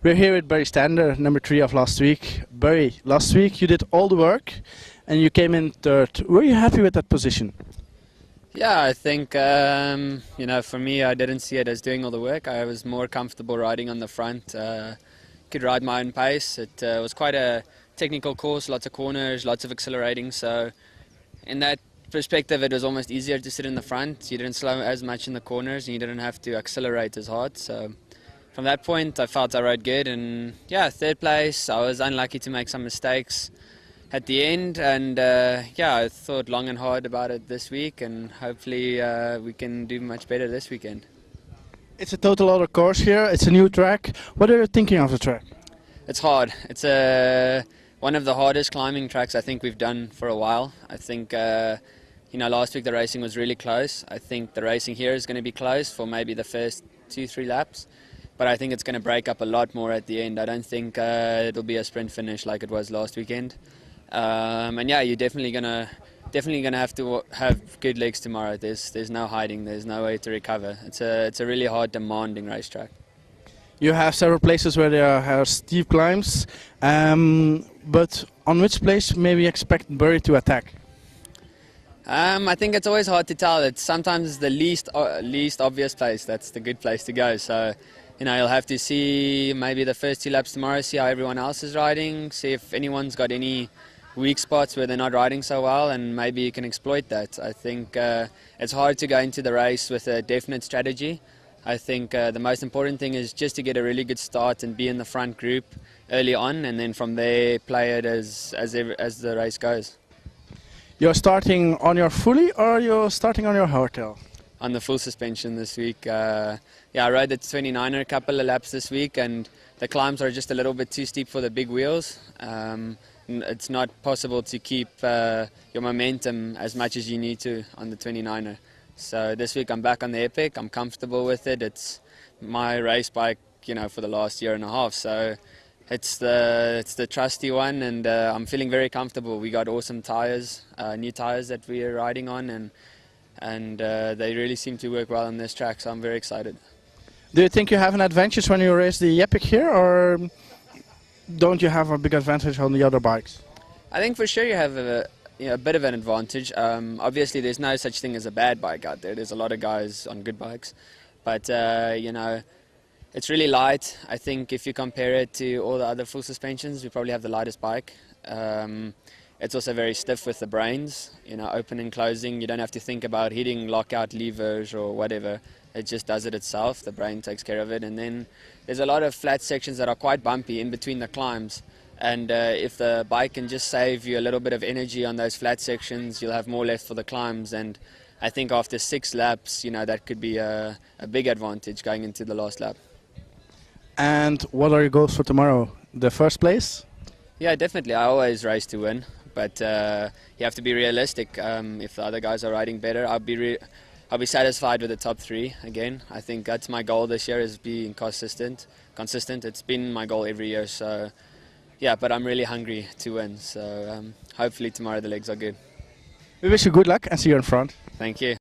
We're here with Burry Stander, number 3 of last week. Burry, last week you did all the work and you came in third. Were you happy with that position? Yeah, I think, for me, I didn't see it as doing all the work. I was more comfortable riding on the front. Could ride my own pace. It was quite a technical course, lots of corners, lots of accelerating. So in that perspective, it was almost easier to sit in the front. You didn't slow as much in the corners and you didn't have to accelerate as hard. So from that point, I felt I rode good. And yeah, third place. I was unlucky to make some mistakes at the end, and I thought long and hard about it this week, and hopefully we can do much better this weekend. It's a total other course here, it's a new track. What are you thinking of the track? It's hard. It's one of the hardest climbing tracks I think we've done for a while. I think last week the racing was really close. I think the racing here is going to be close for maybe the first 2-3 laps, but I think it's going to break up a lot more at the end. I don't think it'll be a sprint finish like it was last weekend. You're definitely gonna have to have good legs tomorrow. There's no hiding. There's no way to recover. It's a really hard, demanding racetrack. You have several places where there are steep climbs, but on which place maybe expect Burry to attack? I think it's always hard to tell. It's sometimes the least obvious place. That's the good place to go. So, you'll have to see maybe the first 2 laps tomorrow, see how everyone else is riding, see if anyone's got any weak spots where they're not riding so well, and maybe you can exploit that. I think it's hard to go into the race with a definite strategy. I think the most important thing is just to get a really good start and be in the front group early on, and then from there play it as the race goes. You're starting on your fully or you're starting on your hardtail? On the full suspension this week. I rode the 29er a couple of laps this week, and the climbs are just a little bit too steep for the big wheels. It's not possible to keep your momentum as much as you need to on the 29er. So this week I'm back on the Epic. I'm comfortable with it. It's my race bike, for the last year and a half. So it's the trusty one, and I'm feeling very comfortable. We got awesome tires, new tires that we are riding on, and they really seem to work well on this track. So I'm very excited. Do you think you have an advantage when you race the Epic here, or don't you have a big advantage on the other bikes? I think for sure you have a bit of an advantage. Obviously there's no such thing as a bad bike out there. There's a lot of guys on good bikes, but it's really light. I think if you compare it to all the other full suspensions, we probably have the lightest bike. It's also very stiff with the brains, open and closing. You don't have to think about hitting lockout levers or whatever. It just does it itself. The brain takes care of it. And then there's a lot of flat sections that are quite bumpy in between the climbs. And if the bike can just save you a little bit of energy on those flat sections, you'll have more left for the climbs. And I think after 6 laps, that could be a big advantage going into the last lap. And what are your goals for tomorrow? The first place? Yeah, definitely. I always race to win. But you have to be realistic. If the other guys are riding better, I'll be satisfied with the top 3 again. I think that's my goal this year, is being consistent. It's been my goal every year. So yeah, but I'm really hungry to win. So hopefully tomorrow the legs are good. We wish you good luck and see you in front. Thank you.